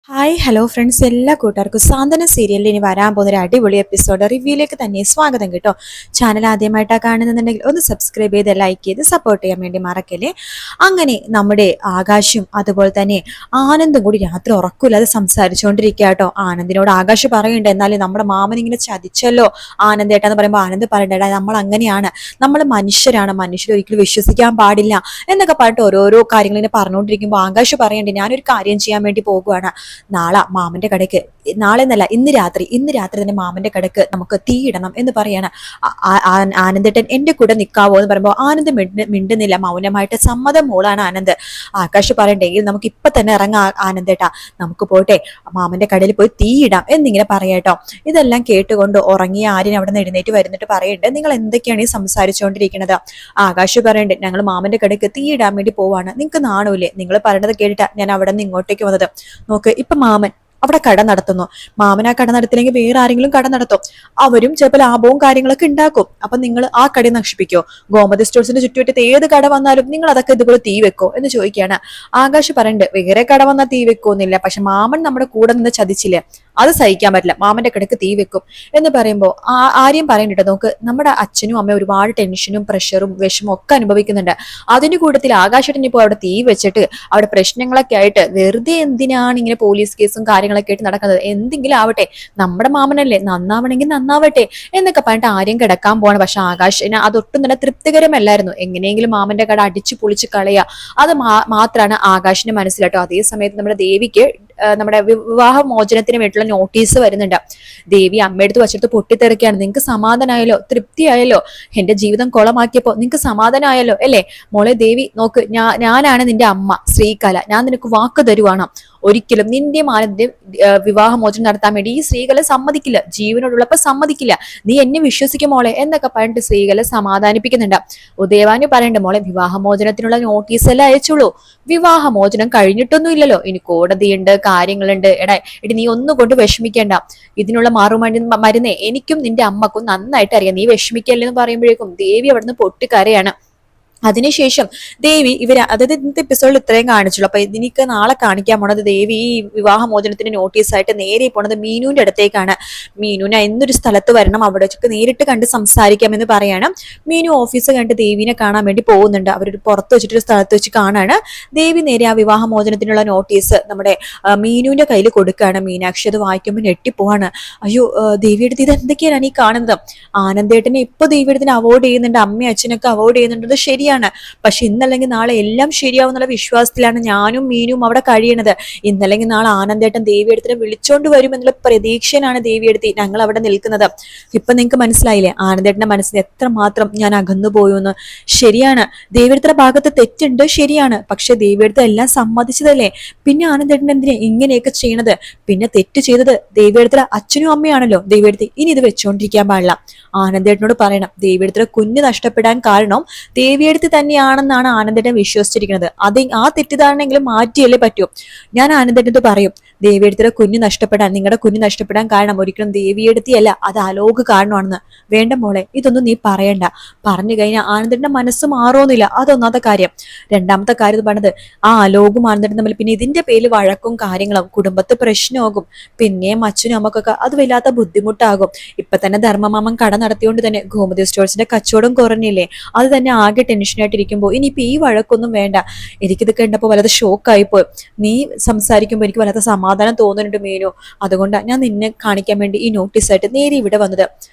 Hi hello friends, എല്ലാ കൂട്ടുകാർക്കും സാന്ത്വനം സീരിയലിൽ ഇനി വരാൻ പോകുന്ന ഒരു അടിപൊളി എപ്പിസോഡ് റിവ്യൂയിലേക്ക് തന്നെ സ്വാഗതം കേട്ടോ. ചാനൽ ആദ്യമായിട്ടാണ് കാണുന്നുണ്ടെങ്കിൽ ഒന്ന് സബ്സ്ക്രൈബ് ചെയ്ത് ലൈക്ക് ചെയ്ത് സപ്പോർട്ട് ചെയ്യാൻ വേണ്ടി മറക്കല്ലേ. അങ്ങനെ നമ്മുടെ ആകാശും അതുപോലെ തന്നെ ആനന്ദും കൂടി രാത്രി ഉറക്കില്ലാതെ സംസാരിച്ചുകൊണ്ടിരിക്കുക കേട്ടോ. ആനന്ദിനോട് ആകാശ് പറയുന്നുണ്ട്, എന്നാലും നമ്മുടെ മാമൻ ഇങ്ങനെ ചതിച്ചല്ലോ ആനന്ദേട്ടാന്ന് പറയുമ്പോൾ ആനന്ദ് പറയണ്ടേടാ, നമ്മൾ അങ്ങനെയാണ്, നമ്മൾ മനുഷ്യരാണ്, മനുഷ്യരെ ഒരിക്കലും വിശ്വസിക്കാൻ പാടില്ല എന്നൊക്കെ പറഞ്ഞിട്ട് ഓരോരോ കാര്യങ്ങൾ ഇങ്ങനെ പറഞ്ഞുകൊണ്ടിരിക്കുമ്പോൾ ആകാശ് പറയണ്ടേ, ഞാനൊരു കാര്യം ചെയ്യാൻ വേണ്ടി പോകുവാണ്. നാളെ മാമന്റെ കടയ്ക്ക്, നാളെ എന്നല്ല ഇന്ന് രാത്രി തന്നെ മാമന്റെ കടയ്ക്ക് നമുക്ക് തീയിടണം എന്ന് പറയാണ്. ആനന്ദേട്ടൻ എന്റെ കൂടെ നിൽക്കാവോ എന്ന് പറയുമ്പോൾ ആനന്ദ് മിണ്ടുന്നില്ല, മൗനമായിട്ട് സമ്മതം മോളാണ് ആനന്ദ്. ആകാശ് പറയണ്ടെങ്കിൽ നമുക്ക് ഇപ്പൊ തന്നെ ഇറങ്ങാം ആനന്ദേട്ടാ, നമുക്ക് പോട്ടെ മാമന്റെ കടയിൽ പോയി തീയിടാം എന്നിങ്ങനെ പറയാട്ടോ. ഇതെല്ലാം കേട്ടുകൊണ്ട് ഉറങ്ങിയ ആര്യൻ അവിടെ നിന്ന് എഴുന്നേറ്റ് വരുന്നിട്ട് പറയുന്നുണ്ട്, നിങ്ങൾ എന്തൊക്കെയാണ് ഈ സംസാരിച്ചുകൊണ്ടിരിക്കുന്നത്? ആകാശ് പറയുന്നുണ്ട്, ഞങ്ങൾ മാമന്റെ കടയ്ക്ക് തീയിടാൻ വേണ്ടി പോവാണ്, നിങ്ങൾക്ക് നാണൂല്ലേ? നിങ്ങൾ പറയണത് കേട്ടിട്ടാ ഞാൻ അവിടെ നിന്ന് ഇങ്ങോട്ടേക്ക് വന്നത്. നോക്ക്, ഇപ്പൊ മാമൻ അവിടെ കട നടത്തുന്നു, മാമൻ ആ കട നടത്തില്ലെങ്കിൽ വേറെ ആരെങ്കിലും കട നടത്തും, അവരും ചിലപ്പോൾ ലാഭവും കാര്യങ്ങളൊക്കെ ഉണ്ടാക്കും. അപ്പൊ നിങ്ങൾ ആ കട നശിപ്പിക്കോ? ഗോമതി സ്റ്റോഴ്സിന്റെ ചുറ്റുവട്ടത്ത് ഏത് കട വന്നാലും നിങ്ങൾ അതൊക്കെ ഇതുപോലെ തീ വെക്കോ എന്ന് ചോദിക്കുകയാണ്. ആകാശ് പറയുന്നുണ്ട്, വേറെ കട വന്നാൽ തീ വെക്കോന്നില്ല, പക്ഷെ മാമൻ നമ്മുടെ കൂടെ നിന്ന് ചതിച്ചില്ലേ, അത് സഹിക്കാൻ പറ്റില്ല, മാമന്റെ കടക്ക് തീ വെക്കും എന്ന് പറയുമ്പോൾ ആര്യം പറയുന്നുണ്ട്, നോക്ക് നമ്മുടെ അച്ഛനും അമ്മയും ഒരുപാട് ടെൻഷനും പ്രഷറും വിഷമവും ഒക്കെ അനുഭവിക്കുന്നുണ്ട്. അതിന്റെ കൂട്ടത്തിൽ ആകാശേട്ടൻ ഇപ്പോൾ അവിടെ തീ വെച്ചിട്ട് അവിടെ പ്രശ്നങ്ങളൊക്കെ ആയിട്ട് വെറുതെ എന്തിനാണ് ഇങ്ങനെ പോലീസ് കേസും കാര്യങ്ങളൊക്കെ ആയിട്ട് നടക്കുന്നത്? എന്തെങ്കിലും ആവട്ടെ, നമ്മുടെ മാമനല്ലേ, നന്നാവണമെങ്കിൽ നന്നാവട്ടെ എന്നൊക്കെ പറഞ്ഞിട്ട് ആര്യം കിടക്കാൻ പോവാണ്. പക്ഷെ ആകാശിന് അതൊട്ടും തന്നെ തൃപ്തികരമല്ലായിരുന്നു. എങ്ങനെയെങ്കിലും മാമന്റെ കട അടിച്ചു പൊളിച്ച് കളയുക, അത് മാത്രമാണ് ആകാശിന്റെ മനസ്സിലാട്ടോ. അതേ സമയത്ത് നമ്മുടെ ദേവിക്ക് നമ്മുടെ വിവാഹ മോചനത്തിന് വേണ്ടിയുള്ള നോട്ടീസ് വരുന്നുണ്ട്. ദേവി അമ്മയെടുത്ത് വച്ചെടുത്ത് പൊട്ടിത്തെറിക്കുകയാണ്. നിങ്ങൾക്ക് സമാധാനമായല്ലോ, തൃപ്തിയായല്ലോ, എന്റെ ജീവിതം കുളമാക്കിയപ്പോ നിങ്ങൾക്ക് സമാധാനമായല്ലോ അല്ലേ? മോളെ ദേവി നോക്ക്, ഞാനാണ് നിന്റെ അമ്മ ശ്രീകല, ഞാൻ നിനക്ക് വാക്ക് തരുവാണ്, ഒരിക്കലും നിന്റെ മാനന്റെ വിവാഹമോചനം നടത്താൻ വേണ്ടി ഈ സ്ത്രീകളെ സമ്മതിക്കില്ല, ജീവനോടുള്ളപ്പോ സമ്മതിക്കില്ല, നീ എന്നെ വിശ്വസിക്കും മോളെ എന്നൊക്കെ പറഞ്ഞിട്ട് സ്ത്രീകളെ സമാധാനിപ്പിക്കുന്നുണ്ട്. ഉദയവാനി പറയണ്ട, മോളെ വിവാഹമോചനത്തിനുള്ള നോട്ടീസ് എല്ലാം അയച്ചോളൂ, വിവാഹമോചനം കഴിഞ്ഞിട്ടൊന്നും ഇല്ലല്ലോ, ഇനി കോടതിയുണ്ട്, കാര്യങ്ങളുണ്ട്. എടി നീ ഒന്നും കൊണ്ട് വിഷമിക്കേണ്ട, ഇതിനുള്ള മരുന്നേ എനിക്കും നിന്റെ അമ്മക്കും നന്നായിട്ട് അറിയാം, നീ വിഷമിക്കല്ലേ എന്ന് പറയുമ്പോഴേക്കും ദേവി അവിടുന്ന് പൊട്ടിക്കരയാണ്. അതിനുശേഷം ദേവി അതായത് ഇന്നത്തെ എപ്പിസോഡിൽ ഇത്രയും കാണിച്ചുള്ളൂ. അപ്പൊ ഇതിനൊക്കെ നാളെ കാണിക്കാൻ പോണത് ദേവി ഈ വിവാഹമോചനത്തിന് നോട്ടീസായിട്ട് നേരെ പോണത് മീനുവിന്റെ അടുത്തേക്കാണ്. മീനുവിനെ എന്നൊരു സ്ഥലത്ത് വരണം, അവിടെ നേരിട്ട് കണ്ട് സംസാരിക്കാമെന്ന് പറയാണ്. മീനു ഓഫീസ് കണ്ട് ദേവിനെ കാണാൻ വേണ്ടി പോകുന്നുണ്ട്. അവരൊരു പുറത്ത് വെച്ചിട്ടൊരു സ്ഥലത്ത് വെച്ച് കാണാണ്. ദേവി നേരെ ആ വിവാഹമോചനത്തിനുള്ള നോട്ടീസ് നമ്മുടെ മീനുവിന്റെ കയ്യിൽ കൊടുക്കുകയാണ്. മീനാക്ഷി അത് വായിക്കുമ്പോൾ ഞെട്ടിപ്പോവാണ്. അയ്യോ ദേവിയെടുത്ത് ഇത് എന്തൊക്കെയാണ് ഈ കാണുന്നത്? ആനന്ദേട്ടനെ ഇപ്പൊ ദേവിയെടുത്തിന് അവോയ്ഡ് ചെയ്യുന്നുണ്ട്, അമ്മയും അച്ഛനൊക്കെ അവോയ്ഡ് ചെയ്യുന്നുണ്ട്, ശരിയാണ്. പക്ഷെ ഇന്നല്ലെങ്കിൽ നാളെ എല്ലാം ശരിയാവുന്നുള്ള വിശ്വാസത്തിലാണ് ഞാനും മീനും അവിടെ കഴിയണത്. ഇന്നല്ലെങ്കിൽ നാളെ ആനന്ദേട്ടൻ ദേവിയെടുത്തിനെ വിളിച്ചോണ്ട് വരും എന്നുള്ള പ്രതീക്ഷയിലാണ് ദേവിയെടുത്തി ഞങ്ങൾ അവിടെ നിൽക്കുന്നത്. ഇപ്പൊ നിങ്ങൾക്ക് മനസ്സിലായില്ലേ ആനന്ദേട്ടന്റെ മനസ്സിന് എത്രമാത്രം ഞാൻ അകന്നു പോയെന്ന്? ശരിയാണ്, ദേവിയെടുത്തിന്റെ ഭാഗത്ത് തെറ്റുണ്ട്, ശരിയാണ്. പക്ഷെ ദേവിയെടുത്ത് എല്ലാം സമ്മതിച്ചതല്ലേ, പിന്നെ ആനന്ദേട്ടൻ എന്തിനാ ഇങ്ങനെയൊക്കെ ചെയ്യണത്? പിന്നെ തെറ്റ് ചെയ്തത് ദേവിയെടുത്തിലെ അച്ഛനും അമ്മയാണല്ലോ. ദേവിയെടുത്ത് ഇനി ഇത് വെച്ചോണ്ടിരിക്കാൻ പാടില്ല, ആനന്ദേട്ടനോട് പറയണം. ദേവിയെടുത്തിലെ കുഞ്ഞ് നഷ്ടപ്പെടാൻ കാരണം ദേവിയെടുത്ത് തന്നെയാണെന്നാണ് ആനന്ദേട്ടൻ വിശ്വസിച്ചിരിക്കുന്നത്. അത് ആ തെറ്റിദ്ധാരണെങ്കിലും മാറ്റിയല്ലേ പറ്റൂ. ഞാൻ ആനന്ദേട്ടനോട് പറയും, ദേവിയെടുത്തിലെ കുഞ്ഞ് നഷ്ടപ്പെടാൻ, നിങ്ങളുടെ കുഞ്ഞ് നഷ്ടപ്പെടാൻ കാരണം ഒരിക്കലും ദേവിയെടുത്തിയല്ല, അത് അലോക് കാരണമാണെന്ന്. വേണ്ട മോളെ, ഇതൊന്നും നീ പറയണ്ട. പറഞ്ഞു കഴിഞ്ഞാൽ ആനന്ദേട്ടന്റെ മനസ്സ് മാറുമെന്നില്ല, അതൊന്നാമത്തെ കാര്യം. രണ്ടാമത്തെ കാര്യം പറഞ്ഞത് ആ അലോകും ആനന്ദേട്ടൻ തമ്മിൽ പിന്നെ ഇതിന്റെ പേരിൽ വഴക്കും കാര്യങ്ങളും, കുടുംബത്ത് പ്രശ്നമാകും, പിന്നെയും അച്ഛനും അമ്മക്കൊക്കെ അത് വല്ലാത്ത ബുദ്ധിമുട്ടാകും. ഇപ്പൊ തന്നെ ധർമ്മമാമൻ കട നടത്തിയോണ്ട് തന്നെ ഗോമതി സ്റ്റോഴ്സിന്റെ കച്ചവടം കുറഞ്ഞില്ലേ, അത് തന്നെ ആകെ ടെൻഷനായിട്ടിരിക്കുമ്പോൾ ഇനിയിപ്പോ ഈ വഴക്കൊന്നും വേണ്ട. എനിക്കിത് കണ്ടപ്പോൾ വല്ലാതെ ഷോക്കായിപ്പോയി. നീ സംസാരിക്കുമ്പോൾ എനിക്ക് വല്ലാത്ത സമാധാനം തോന്നുന്നുണ്ട് മീനു, അതുകൊണ്ടാണ് ഞാൻ നിന്നെ കാണിക്കാൻ വേണ്ടി ഈ നോട്ടീസായിട്ട് നേരെ ഇവിടെ വന്നത്.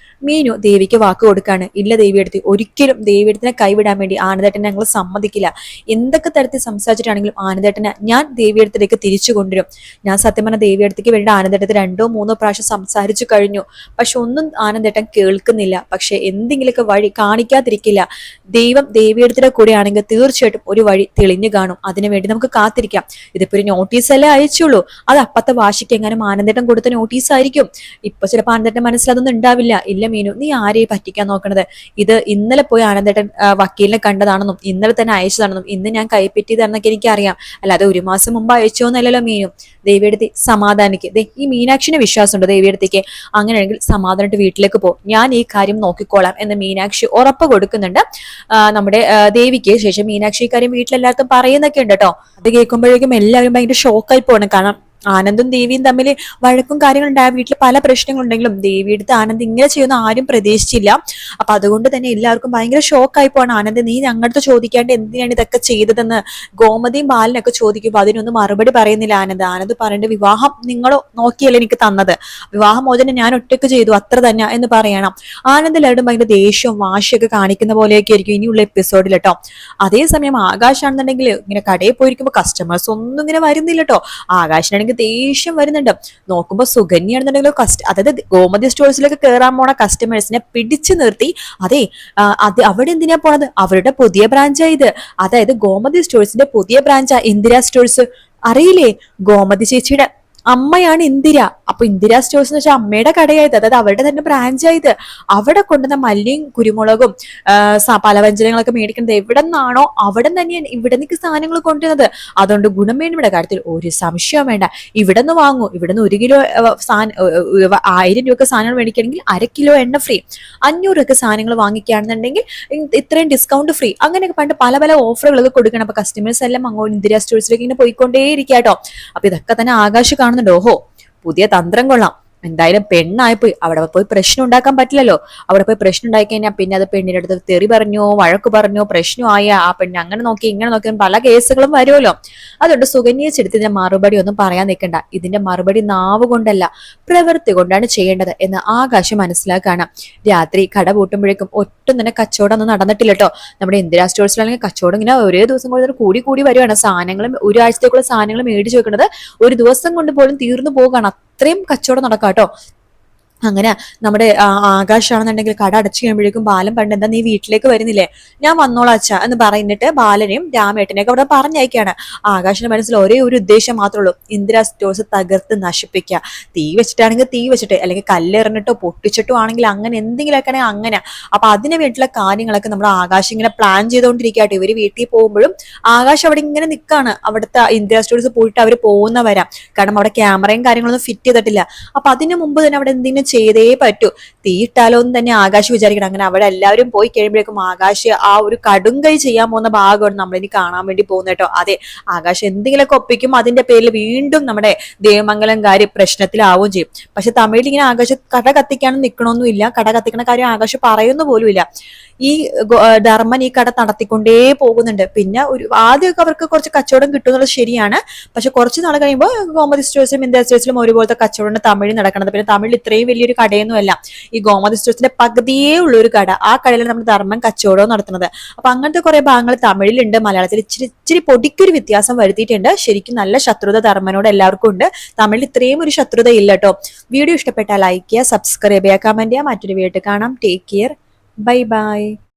മീനു ദേവിക്ക് വാക്ക് കൊടുക്കാണ്, ഇല്ല ദേവിയെടുത്ത് ഒരിക്കലും ദേവിയെടുത്തിനെ കൈവിടാൻ വേണ്ടി ആനന്ദേട്ടനെ ഞങ്ങൾ സമ്മതിക്കില്ല. എന്തൊക്കെ തരത്തിൽ സംസാരിച്ചിട്ടാണെങ്കിലും ആനന്ദേട്ടനെ ഞാൻ ദേവിയെടുത്തിലേക്ക് തിരിച്ചു കൊണ്ടുവരും. ഞാൻ സത്യം പറഞ്ഞ ദേവിയെടുത്തേക്ക് വേണ്ടി ആനന്ദേട്ടത്തിൽ 2-3 പ്രാവശ്യം സംസാരിച്ചു കഴിഞ്ഞു, പക്ഷെ ഒന്നും ആനന്ദേട്ടൻ കേൾക്കുന്നില്ല. പക്ഷെ എന്തെങ്കിലുമൊക്കെ വഴി കാണിക്കാതിരിക്കില്ല. ദൈവം ദേവിയെടുത്തിന്റെ കൂടെ ആണെങ്കിൽ തീർച്ചയായിട്ടും ഒരു വഴി തെളിഞ്ഞു കാണും. അതിനുവേണ്ടി നമുക്ക് കാത്തിരിക്കാം. ഇതിപ്പോ ഒരു നോട്ടീസല്ലേ അയച്ചുള്ളൂ, അത് അപ്പത്തെ വാശിക്ക് എങ്ങാനും ആനന്ദേട്ടൻ കൊടുത്ത നോട്ടീസ് ആയിരിക്കും. ഇപ്പൊ ചിലപ്പോൾ ആനന്ദേട്ടൻ മനസ്സിൽ അതൊന്നും ഉണ്ടാവില്ല. ഇല്ല മീനു, നീ ആരെയും പറ്റിക്കാൻ നോക്കണത്? ഇത് ഇന്നലെ പോയി ആനന്ദേട്ടൻ വക്കീലിനെ കണ്ടതാണെന്നും ഇന്നലെ തന്നെ അയച്ചതാണെന്നും ഇന്ന് ഞാൻ കൈപ്പറ്റിയതാണെന്നൊക്കെ എനിക്കറിയാം, അല്ലാതെ 1 മാസം മുമ്പ് അയച്ചോന്നല്ലല്ലോ മീനു. ദേവിയെടുത്തി സമാധാനിക്ക്. ഈ മീനാക്ഷിനെ വിശ്വാസമുണ്ട് ദേവിയെടുത്തേക്ക്, അങ്ങനെയാണെങ്കിൽ സമാധാനമായിട്ട് വീട്ടിലേക്ക് പോ, ഞാൻ ഈ കാര്യം നോക്കിക്കോളാം എന്ന് മീനാക്ഷി ഉറപ്പ് കൊടുക്കുന്നുണ്ട് നമ്മുടെ ദേവിക്ക്. ശേഷം മീനാക്ഷി കാര്യം വീട്ടിലെല്ലാവർക്കും പറയുന്നൊക്കെ ഉണ്ട് കേട്ടോ. അത് കേൾക്കുമ്പോഴേക്കും എല്ലാവരും ഭയങ്കര ഷോക്കായി പോകണം. കാരണം ആനന്ദും ദേവിയും തമ്മിൽ വഴക്കും കാര്യങ്ങളുണ്ടായ വീട്ടിൽ പല പ്രശ്നങ്ങളുണ്ടെങ്കിലും ദേവിയെടുത്ത് ആനന്ദ് ഇങ്ങനെ ചെയ്യുന്ന ആരും പ്രതീക്ഷിച്ചില്ല. അപ്പൊ അതുകൊണ്ട് തന്നെ എല്ലാവർക്കും ഭയങ്കര ഷോക്കായി പോവാണ്. ആനന്ദ്, നീ ഞങ്ങളുടെ ചോദിക്കാണ്ട് എന്തിനാണ് ഇതൊക്കെ ചെയ്തതെന്ന് ഗോമതിയും ബാലനൊക്കെ ചോദിക്കുമ്പോൾ അതിനൊന്നും മറുപടി പറയുന്നില്ല ആനന്ദ്. ആനന്ദ് പറയേണ്ട, വിവാഹം നിങ്ങൾ നോക്കിയല്ലേ എനിക്ക് തന്നത്, വിവാഹമോചനം ഞാൻ ഒറ്റയ്ക്ക് ചെയ്തു, അത്ര തന്നെ എന്ന് പറയണം. ആനന്ദ് എല്ലാവരും ഭയങ്കര ദേഷ്യവും വാശിയൊക്കെ കാണിക്കുന്ന പോലെയൊക്കെ ആയിരിക്കും ഇനിയുള്ള എപ്പിസോഡിൽ കേട്ടോ. അതേസമയം ആകാശാണെന്നുണ്ടെങ്കിൽ ഇങ്ങനെ കടയിൽ പോയിരിക്കുമ്പോൾ കസ്റ്റമേഴ്സ് ഒന്നും ഇങ്ങനെ വരുന്നില്ല കേട്ടോ. ആകാശിനാണെങ്കിൽ ദേഷ്യം വരുന്നുണ്ട്. നോക്കുമ്പോ സുകന്യാണെന്നുണ്ടെങ്കിലും അതായത് ഗോമതി സ്റ്റോഴ്സിലേക്ക് കയറാൻ പോണ കസ്റ്റമേഴ്സിനെ പിടിച്ചു നിർത്തി. അതെ, അത് അവിടെ എന്തിനാ പോണത്, അവരുടെ പുതിയ ബ്രാഞ്ചാ ഇത്, അതായത് ഗോമതി സ്റ്റോഴ്സിന്റെ പുതിയ ബ്രാഞ്ചാ ഇന്ദിര സ്റ്റോഴ്സ്. അറിയില്ലേ, ഗോമതി ചേച്ചിയുടെ അമ്മയാണ് ഇന്ദിര. അപ്പൊ ഇന്ദിര സ്റ്റോഴ്സ് എന്ന് വെച്ചാൽ അമ്മയുടെ കടയായത്, അതായത് അവരുടെ തന്നെ ബ്രാഞ്ചായത്. അവിടെ കൊണ്ടുവന്ന മല്ലിയും കുരുമുളകും പലവ്യഞ്ജനങ്ങളൊക്കെ മേടിക്കുന്നത് എവിടെ നിന്നാണോ അവിടെ തന്നെയാണ് ഇവിടെ നിന്നൊക്കെ സാധനങ്ങൾ കൊണ്ടുവരുന്നത്. അതുകൊണ്ട് ഗുണമേന്മയുടെ കാര്യത്തിൽ ഒരു സംശയം വേണ്ട. ഇവിടെ നിന്ന് വാങ്ങൂ, ഇവിടെ നിന്ന് 1 കിലോ 1000 രൂപ സാധനങ്ങൾ മേടിക്കണമെങ്കിൽ 1/2 കിലോ എണ്ണ ഫ്രീ, 500 രൂപ സാധനങ്ങൾ വാങ്ങിക്കുകയാണെന്നുണ്ടെങ്കിൽ ഇത്രയും ഡിസ്കൗണ്ട് ഫ്രീ, അങ്ങനെയൊക്കെ പണ്ട് പല പല ഓഫറുകളൊക്കെ കൊടുക്കണം. അപ്പൊ കസ്റ്റമേഴ്സ് എല്ലാം അങ്ങോട്ട് ഇന്ദിര സ്റ്റോഴ്സിലേക്ക് ഇങ്ങനെ പോയിക്കൊണ്ടേ ഇരിക്കാട്ടോ. അപ്പൊ ഇതൊക്കെ തന്നെ ആകാശ് കാണുന്നുണ്ട്. ഓഹോ, പുതിയ തന്ത്രം കൊള്ളാം. എന്തായാലും പെണ്ണായിപ്പോയി, അവിടെ പോയി പ്രശ്നം ഉണ്ടാക്കാൻ പറ്റില്ലല്ലോ. അവിടെ പോയി പ്രശ്നം ഉണ്ടായി കഴിഞ്ഞാൽ പിന്നെ അത് പെണ്ണിന്റെ അടുത്ത് തെറി പറഞ്ഞോ, വഴക്ക് പറഞ്ഞോ, പ്രശ്നമായ ആ പെണ്ണ് അങ്ങനെ നോക്കി ഇങ്ങനെ നോക്കി പല കേസുകളും വരുമല്ലോ. അതുകൊണ്ട് സുകന്യച്ചെടുത്ത് ഇതിന്റെ മറുപടി ഒന്നും പറയാൻ നിൽക്കണ്ട. ഇതിന്റെ മറുപടി നാവ് കൊണ്ടല്ല, പ്രവൃത്തി കൊണ്ടാണ് ചെയ്യേണ്ടത് എന്ന് ആകാശം മനസ്സിലാക്കാണ്. രാത്രി കട പൂട്ടുമ്പോഴേക്കും ഒട്ടും തന്നെ കച്ചവടം ഒന്നും നടന്നിട്ടില്ല കേട്ടോ. നമ്മുടെ ഇന്ദിരാ സ്റ്റോഴ്സിലാണെങ്കിൽ കച്ചവടം ഇങ്ങനെ ഒരേ ദിവസം കൊണ്ട് കൂടി കൂടി വരുവാണ്. സാധനങ്ങളും ഒരാഴ്ചത്തേക്കുള്ള സാധനങ്ങൾ മേടിച്ചു വെക്കുന്നത് ഒരു ദിവസം കൊണ്ട് പോലും തീർന്നു പോകുകയാണ്. അത്രയും കച്ചവടം നടക്കാട്ടോ. അങ്ങനെ നമ്മുടെ ആകാശാണെന്നുണ്ടെങ്കിൽ കട അടച്ചു കഴിയുമ്പോഴേക്കും ബാലൻ പണ്ട്, എന്താ നീ വീട്ടിലേക്ക് വരുന്നില്ലേ, ഞാൻ വന്നോളാം അച്ഛാ എന്ന് പറയുന്നിട്ട് ബാലനെയും രാമേട്ടനെയൊക്കെ അവിടെ പറഞ്ഞയക്കാണ്. ആകാശിന്റെ മനസ്സിൽ ഒരേ ഒരു ഉദ്ദേശം മാത്രമേ ഉള്ളൂ, ഇന്ദിര സ്റ്റോഴ്സ് തകർത്ത് നശിപ്പിക്കുക. തീ വെച്ചിട്ടാണെങ്കിൽ തീ വെച്ചിട്ട്, അല്ലെങ്കിൽ കല്ലെറിഞ്ഞിട്ടോ പൊട്ടിച്ചിട്ടോ ആണെങ്കിൽ അങ്ങനെ എന്തെങ്കിലുമൊക്കെ ആണെങ്കിൽ അങ്ങനെ. അപ്പൊ അതിന് വേണ്ടിയിട്ടുള്ള കാര്യങ്ങളൊക്കെ നമ്മുടെ ആകാശം ഇങ്ങനെ പ്ലാൻ ചെയ്തുകൊണ്ടിരിക്കട്ടെ. ഇവര് വീട്ടിൽ പോകുമ്പോഴും ആകാശം അവിടെ ഇങ്ങനെ നിൽക്കാണ്. അവിടുത്തെ ഇന്ദിര സ്റ്റോഴ്സ് പോയിട്ട് അവർ പോകുന്നവരാ, കാരണം അവിടെ ക്യാമറയും കാര്യങ്ങളൊന്നും ഫിറ്റ് ചെയ്തിട്ടില്ല. അപ്പൊ അതിന് മുമ്പ് തന്നെ അവിടെ എന്തെങ്കിലും ചെയ്തേ പറ്റൂ. തീയിട്ടാലോ എന്ന് തന്നെ ആകാശ് വിചാരിക്കണം. അങ്ങനെ അവിടെ എല്ലാവരും പോയി കഴിയുമ്പോഴേക്കും ആകാശ് ആ ഒരു കടുങ്കൈ ചെയ്യാൻ പോകുന്ന ഭാഗമാണ് നമ്മളിനി കാണാൻ വേണ്ടി പോകുന്നത് കേട്ടോ. അതെ, ആകാശ് എന്തെങ്കിലുമൊക്കെ ഒപ്പിക്കും, അതിന്റെ പേരിൽ വീണ്ടും നമ്മുടെ ദേവമംഗലം കാര്യം പ്രശ്നത്തിലാവുകയും ചെയ്യും. പക്ഷെ തമിഴിൽ ഇങ്ങനെ ആകാശ് കട കത്തിക്കാനും നിൽക്കണമൊന്നുമില്ല, കട കത്തിക്കണ കാര്യം ആകാശ് പറയുന്ന പോലും ഇല്ല. ഈ ധർമ്മൻ ഈ കട നടത്തിക്കൊണ്ടേ പോകുന്നുണ്ട്. പിന്നെ ആദ്യമൊക്കെ അവർക്ക് കുറച്ച് കച്ചവടം കിട്ടുന്നത് ശരിയാണ്. പക്ഷെ കുറച്ച് നാൾ കഴിയുമ്പോൾ ഗോമതി സ്റ്റോഴ്സിലും ഇന്ത്യ സ്റ്റോഴ്സിലും ഒരുപോലത്തെ കച്ചവടം തമിഴിൽ നടക്കുന്നത്. പിന്നെ തമിഴിൽ ഇത്രയും വലിയൊരു കടയൊന്നും അല്ല, ഈ ഗോമതി സ്റ്റോഴ്സിന്റെ പകുതിയേ ഉള്ള ഒരു കട. ആ കടയിൽ നമ്മുടെ ധർമ്മൻ കച്ചവടവും നടത്തുന്നത്. അപ്പൊ അങ്ങനത്തെ കുറെ ഭാഗങ്ങൾ തമിഴിലുണ്ട്. മലയാളത്തിൽ ഇച്ചിരി ഇച്ചിരി പൊടിക്കൊരു വ്യത്യാസം വരുത്തിയിട്ടുണ്ട്. ശരിക്കും നല്ല ശത്രുത ധർമ്മനോട് എല്ലാവർക്കും ഉണ്ട്. തമിഴിൽ ഇത്രയും ഒരു ശത്രുത ഇല്ല കേട്ടോ. വീഡിയോ ഇഷ്ടപ്പെട്ടാൽ ലൈക്ക് ചെയ്യുക, സബ്സ്ക്രൈബ് ചെയ്യുക, കമന്റ് ചെയ്യുക. മറ്റൊരു വീഡിയോ കാണാം. Take care, bye bye.